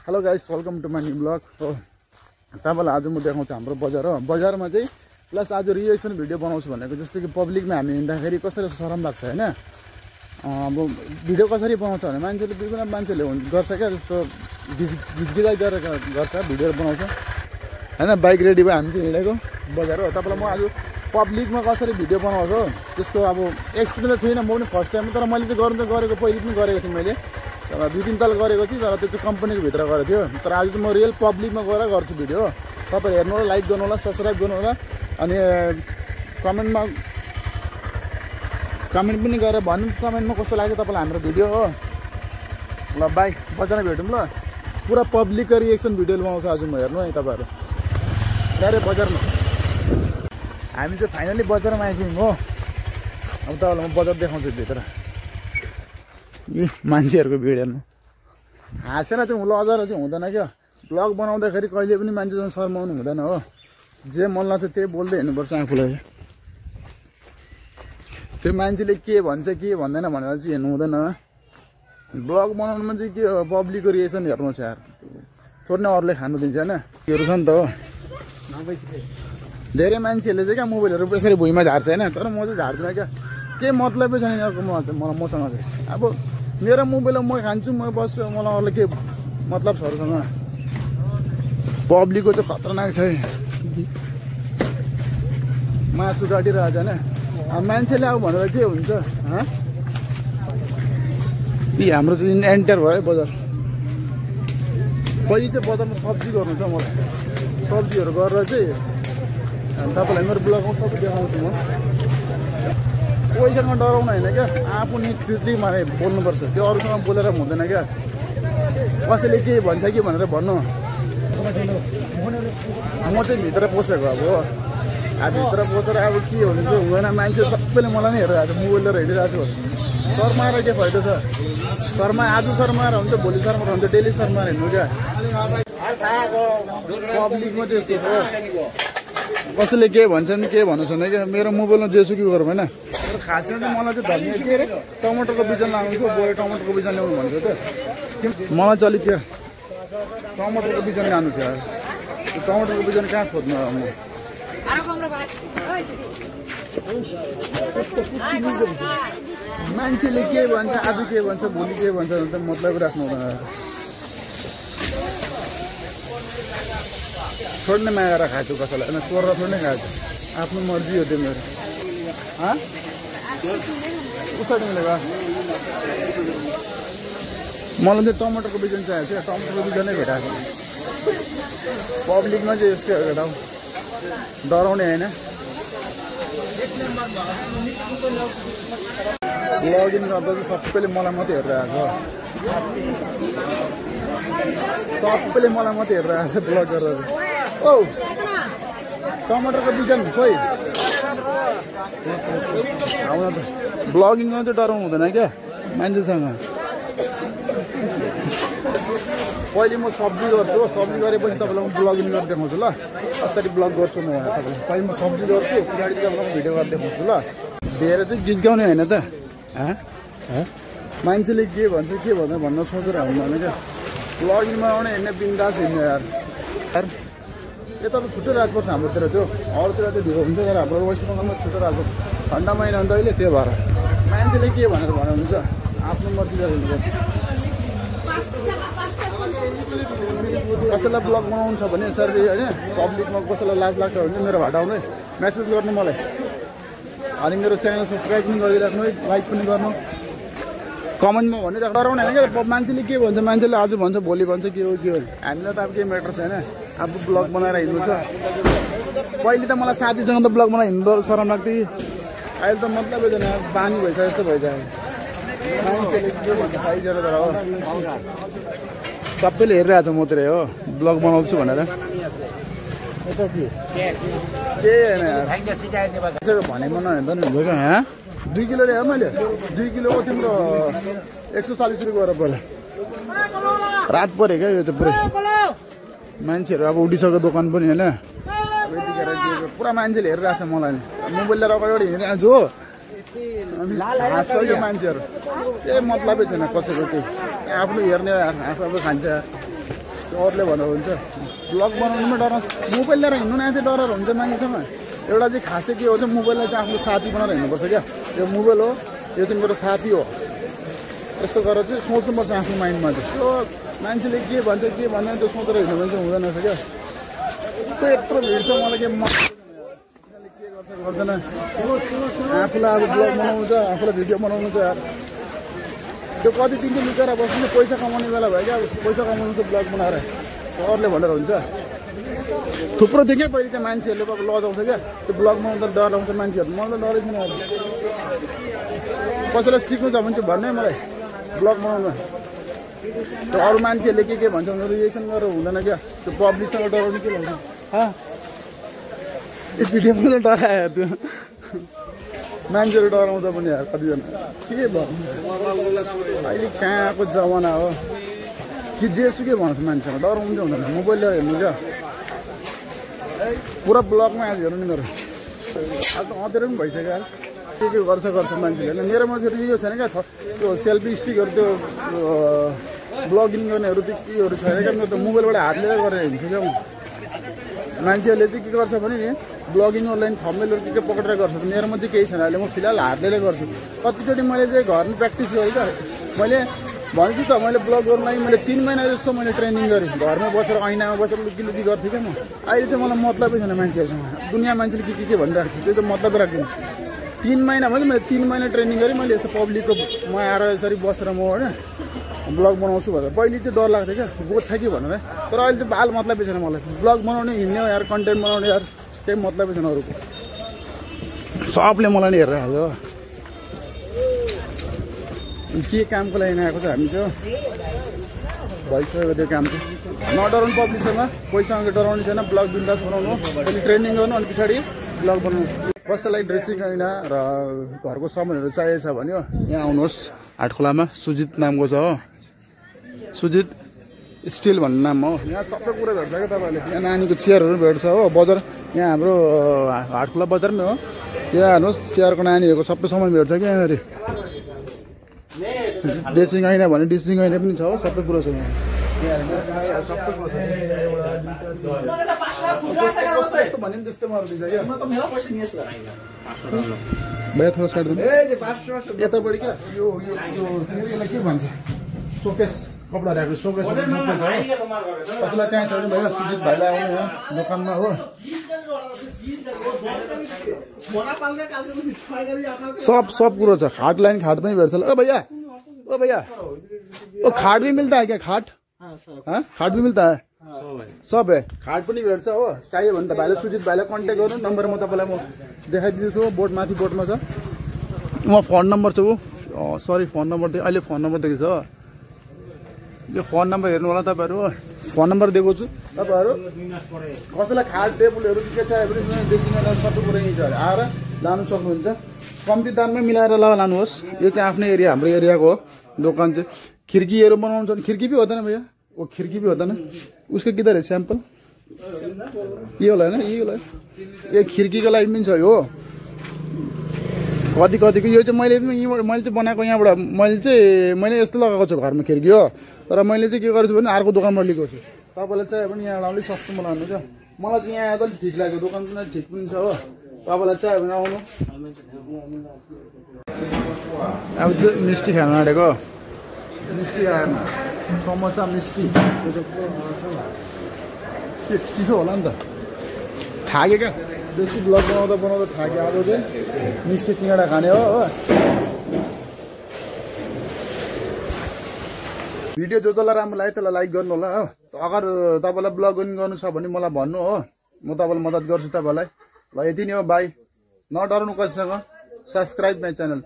Hello guys, welcome to my new vlog हो। तपाईँलाई आज म देखाउँछु हाम्रो बजार हो। बजारमा चाहिँ प्लस आज रिएक्सन भिडियो बनाउँछु भनेको, जस्तो कि पब्लिकमा हामी हिँड्दाखेरि कसरी शरम लाग्छ होइन। अब भिडियो कसरी बनाउँछ भने मान्छेले विभिन्न मान्छेले गर्छ क्या, जस्तो गिजगिजाइ गरेर गर्छ, भिडियोहरू बनाउँछ होइन। बाइक रेडी भयो, हामी चाहिँ हिँडेको बजार हो। तपाईँलाई म आज पब्लिकमा कसरी भिडियो बनाउँछु त्यसको अब एक्सपिरियन्स त छैन, म पनि फर्स्ट टाइम। तर मैले चाहिँ गर्नु त गरेको, पहिले पनि गरेको थिएँ मैले, 2-3 ताल गरेको थिएँ, तर त्यो चाहिँ कम्पनीको भित्र गरेको थियो। तर आज चाहिँ म रियल पब्लिकमा गएर गर्छु भिडियो। तपाईँ हेर्नु होला, लाइक गर्नु होला, सब्सक्राइब गर्नु होला, अनि कमेन्ट पनि गरेर भन्नु कमेन्टमा कस्तो लाग्यो तपाईँलाई हाम्रो भिडियो हो। ल बाई, बजारमा भेटौँ ल। पुरा पब्लिकको रिएक्सन भिडियो बनाउँछु आज म, हेर्नु है तपाईँहरू डाइरेक्ट बजारमा। हामी चाहिँ फाइनली बजारमा आइपुग्यौँ हो। अब तपाईँलाई म बजार देखाउँछु भित्र। यी मान्छेहरूको भिड हेर्नु, हाँसेर चाहिँ अझर चाहिँ हुँदैन क्या। ब्लग बनाउँदाखेरि कहिले पनि मान्छेसँग शर्माउनु हुँदैन हो। जे मन लाग्छ त्यही बोल्दै हिँड्नुपर्छ आफूलाई। त्यो मान्छेले के भन्छ के भन्दैन भनेर चाहिँ हेर्नु हुँदैन। ब्लग बनाउनुमा चाहिँ के हो, पब्लिकको रिएक्सन हेर्नु छ यार। थोरै न अरूले खानु दिन्छ होइन, त्योहरू छ नि त हो। धेरै मान्छेहरूले चाहिँ क्या मोबाइलहरू यसरी भुइँमा झार्छ होइन, तर म चाहिँ झार्दिनँ क्या। के मतलबै छैन यिनीहरूको मसँग चाहिँ। अब मेरो मोबाइलमा म खान्छु, म बस्छु, मलाई अरूले के मतलब छ अरूसँग। पब्लिकको चाहिँ खतरनाक छ है, मासु काटिरहेको छैन। अब मान्छेले अब भनेर के हुन्छ। यी हाम्रो चाहिँ एन्टर भयो बजार। पहिले चाहिँ बजारमा सब्जी गर्नु छ मलाई, सब्जीहरू गरेर चाहिँ तपाईँलाई मेरो ब्लगमा सबै देखाउँछु म। कोहीसँग डराउनु होइन क्या, आफू निटली माने बोल्नुपर्छ, त्यो अरूसँग बोलेर हुँदैन क्या। कसैले के भन्छ कि भनेर भन्नु। म चाहिँ भित्र पसेको अब भित्र पसेर अब के हुन्छ हुँदैन, मान्छे सबैले मलाई नै हेरिरहेको छ, मोबाइल लिएर हिँडिरहेको छु। शर्माएर के फाइदा छ, आज शर्माएर हुन्छ, भोलि शर्माएर हुन्छ, डेली शर्माएर हिँड्नु क्या। पब्लिकमा चाहिँ यस्तो हो, कसैले के भन्छन् के भन्नु छैन क्या। मेरो मोबाइलमा जेसुकै गरौँ होइन। तर खासमा चाहिँ मलाई चाहिँ धनियाँ के अरे टमाटरको बिजन लानु थियो, बोले टमाटरको बिजन ल्याउनु भनेको त। मलाई चाहिँ अलिक टमाटरको बिजन लानु थियो यार। त्यो टमाटरको बिजन कहाँ खोज्नु अब म। मान्छेले के भन्छ, आज के भन्छ, भोलि के भन्छ भने त मतलब राख्नु हुँदैन। थोरै नै मागेर खाएको कसैलाई, होइन चोरेर थोरै नै खाएको, आफ्नो मर्जी हो त्यो मेरो। उसरी मिलेको मलाई चाहिँ टमाटरको बिजन चाहिएको थियो, टमाटरको बिजनै भेटाएको। पब्लिकमा चाहिँ यस्तै हो केटा, डराउने होइन। लगइन गर्दा चाहिँ सबैले मलाई मात्रै हेरेर आएको, सबैले मलाई मात्रै हेरेर आएको छ ब्लग गरेर। औ टमाटरको बिजन खोइ आउन त। ब्लगिङमा चाहिँ डराउनु हुँदैन क्या मान्छेसँग। पहिले म सब्जी गर्छु, सब्जी गरेपछि तपाईँलाई म ब्लगिङ गरेर देखाउँछु ल। कसरी ब्लग गर्छु म तपाईँलाई। पहिले म सब्जी गर्छु, पछाडि तपाईँलाई भिडियो गरेर देखाउँछु ल। धेरै चाहिँ गिज्गाउने होइन त। मान्छेले के भन्छ के भन्दैन भन्न सोचेर हुँदैन क्या। ब्लगिङमा आउने हिँड्ने बिन्दास हिँड्ने यार। यता त छुट्टै राख्नुपर्छ हाम्रोतिर, त्यो अरूतिर चाहिँ ढिलो हुन्छ, तर हाम्रो वेस्ट बङ्गालमा छुट्टै राख्छ। ठन्डा महिना अन्त अहिले त्यही भएर मान्छेले के भनेर भन्नु हुन्छ, आफ्नो मर्जी गरेर हिँड्नुपर्छ। कसैलाई ब्लग बनाउनु छ भने यसरी होइन, पब्लिकमा कसैलाई लाज लाग्छ भने मेरो हटाउनु, मेसेज गर्नु मलाई। अनि मेरो च्यानल सब्सक्राइब पनि गरिराख्नु है, लाइक पनि गर्नु, कमेन्टमा भनिराख्नु। डराउनु होइन क्या, मान्छेले के भन्छ, मान्छेले आज भन्छ भोलि भन्छ के हो के हो, हामीलाई त अब केही म्याटर छैन। अब ब्लग बनाएर हिँड्नु छ। पहिले त मलाई साथीसँग त ब्लग बनाएर हिँड्नु शरम लाग्थ्यो, अहिले त मतलबै छैन, बानी भइसक्यो जस्तो भइसक्यो। मान्छेले के भन्छ खाइदिएर तर हो, सबैले हेरिरहेको छ मतिर हो ब्लग बनाउँछु भनेर। भनेको नहेर्दा नि हुन्छ क्या। 2 किलो ल्याएँ मैले, 2 किलोको तिम्रो 140 रुपियाँ गरेर पहिला। रात पऱ्यो क्या यो चाहिँ पुरै। मान्छेहरू अब उठिसक्यो, दोकान पनि होइन। यतिखेर पुरा मान्छेले हेरिरहेको छ मलाई। मोबाइल लिएर अगाडि हिँडिरहेको छु हो, हाँस्छ मान्छेहरू। केही मतलबै छैन कसैको, केही आफ्नो हेर्ने आफू खान्छ। अरूले भनेर हुन्छ ब्लग बनाउनुमा डर मोबाइल लिएर हिँड्नु न चाहिँ डर हुन्छ मान्छेसँग एउटा चाहिँ खासै के हो चाहिँ मोबाइललाई चाहिँ आफ्नो साथी बनाएर हिँड्नुपर्छ क्या यो मोबाइल हो यो चाहिँ मेरो साथी हो यस्तो गरेर चाहिँ सोच्नुपर्छ आफ्नो माइन्डमा चाहिँ त्यो मान्छेले के भन्छ के भन्दैन त्यो सोचेर हिँड्नु भने चाहिँ हुँदैन रहेछ क्या त्यो यत्रो भिड छ मलाई के के गर्छ गर्दैन आफूलाई अब ब्लग बनाउनु छ आफूलाई भिडियो बनाउनु छ यार त्यो कति दिन चाहिँ लुकेर बस्नु पैसा कमाउने बेला भयो क्या पैसा कमाउनु छ ब्लग बनाएर अरूले भनेर हुन्छ थुप्रो थियो क्या पहिले चाहिँ मान्छेहरूले अब लजाउँछ क्या त्यो ब्लग बनाउनु त डर लाउँछ मान्छेहरू मलाई त डरै छैन अब कसैलाई सिक्नु छ भने चाहिँ भन्ने मलाई ब्लग बनाउनु त्यो अरू मान्छेहरूले के भन्छ भने रिएक्सन गरेर हुँदैन क्या त्यो पब्लिकसँग डराउनु के भन्छ यो भिडियोमा त डरायो त्यो मान्छेहरू डराउँछ पनि यार कतिजना के भन्नु अहिले कहाँको जमाना हो कि जेसुकै भन्छ मान्छेसँग डराउनु चाहिँ हुँदैन मोबाइल लिएर हेर्नु क्या पुरा ब्लगमा आज हेर्नु नि मेरो आज त अँधेरो पनि भइसक्यो यार के गर्छ मान्छेले होइन मेरोमा त्यो यो छैन क्या त्यो सेल्फी स्टिकहरू त्यो ब्लगिङ गर्नेहरू त्यो केहरू छैन क्या मेरो त मोबाइलबाट हात लिएर गरेर हिँड्छु क्या म मान्छेहरूले चाहिँ के गर्छ भने नि ब्लगिङ अनलाइन थम्बनेलहरू के पक्रेर गर्छ मेरोमा चाहिँ केही छैन अहिले म फिलहाल हात लिएर गर्छु कतिचोटि मैले चाहिँ घरमा प्र्याक्टिस गरेँ क्या मैले भन्छु त मैले ब्लग गर्नु लागि मैले 3 महिना जस्तो मैले ट्रेनिङ गरेँ घरमा बसेर ऐनामा बसेर लुकी गर्थेँ क्या म अहिले चाहिँ मलाई मतलबै छैन मान्छेहरूसँग दुनियाँ मान्छेले के भनिरहेको छ त्यो चाहिँ मतलब राख्दिनँ 3 महिना मैले 3 महिना ट्रेनिङ गरेँ मैले यस्तो पब्लिकको म आएर यसरी बसेर म होइन ब्लग बनाउँछु भनेर पहिले चाहिँ डर लाग्थ्यो क्या गोछ कि भनेर तर अहिले चाहिँ बाल मतलबै छैन मलाई ब्लग बनाउने हिँड्ने यार कन्टेन्ट बनाउने यार केही मतलबै छैन अरूको सबले मलाई नै हेरेर हाल्यो के कामको लागि आएको छ हामी चाहिँ भइसक्यो त्यो काम चाहिँ नडराउनु पब्लिकसँग पैसासँग डराउने छैन ब्लग बिन्दास बनाउनु अहिले ट्रेनिङ गर्नु अनि पछाडि ब्लग बनाउनु कसैलाई ड्रेसिङ ऐना र घरको सामानहरू चाहिएको छ भने यहाँ आउनुहोस् हाटखोलामा सुजित नामको छ हो सुजित स्टिल भन्ने नाम हो यहाँ सबै कुरा भेट्छ क्या तपाईँले यहाँ नानीको चेयरहरू भेट्छ हो बजार यहाँ हाम्रो हाटखोला बजारमै हो यहाँ हेर्नुहोस् चेयरको नानीहरूको सबै सामान भेट्छ क्या यहाँनिर ड्रेसिङ ऐना भने ड्रेसिङ ऐना पनि छ हो सबै कुरो छ यहाँ सबै कुरो छ भने त्यस्तै मलाई दिन्छ क्या भैया थोड़ा साइड यतापट्टि क्या यो यसलाई के भन्छ सोकेस कपडा राख्नु सोकेस कसैलाई चाहिन्छ भने भयो सुजित भाइलाई आउनु हो दोकानमा हो सब कुरो छ खाट लाइन खाट पनि भेट्छ ओ भैया ओ खाट भी मिलता है क्या खाट खाट भी मिलता है सब है खाट पनि भेट्छ हो चाहियो भने त भाइलाई सुजित भाइलाई कन्ट्याक्ट गर्नु नम्बर म तपाईँलाई म देखाइदिन्छु बोर्ड माथि बोर्डमा छ म फोन नम्बर छ सरी फोन नम्बर अहिले फोन नम्बर दिएको छ यो फोन नम्बर हेर्नु होला तपाईँहरू फोन नम्बर दिएको छु तपाईँहरू कसैलाई खाट टेबलहरू के चाहियो भने ड्रेसिङ ऐना सबै कुरा यहीँ छ आएर लानु सक्नुहुन्छ कम्ती दाममै मिलाएर लानुहोस् यो चाहिँ आफ्नै एरिया हाम्रो एरियाको हो दोकान चाहिँ खिड्कीहरू बनाउनु छ भने खिड्की भी होता ना भैया वो खिड़की भी होता ना उसका किधर है सैंपल ये वाला है ना ये वाला ये खिड़की का लागि पनि छ यो कतिको यो चाहिँ मैले चाहिँ बनाएको यहाँबाट मैले यस्तो लगाएको छु घरमा खिड्की हो तर मैले चाहिँ के गर्छु भने अर्को दोकानबाट लिएको छु तपाईँलाई चाहिँ पनि यहाँ अलिक सस्तोमा लानु क्या मलाई चाहिँ यहाँ अलिक ठिक लाग्यो दोकान पनि ठिक पनि छ हो तपाईँलाई चाहियो भने आउनु अब चाहिँ मिस्टी खानु आँटेको मिस्टी आएन समोसा मिस्टी चिसो होला नि त थाक्यो क्या बेसी ब्लग बनाउँदा थाक्यो अब चाहिँ मिस्टी सिँगडा खाने हो भिडियो जसलाई राम्रो लाग्यो त्यसलाई लाइक गर्नु होला हो अगर तपाईँलाई ब्लगिङ गर्नु छ भने मलाई भन्नु हो म तपाईँलाई मद्दत गर्छु तपाईँलाई ल यति नै हो बाई नडराउनु कसैसँग सब्सक्राइब माई च्यानल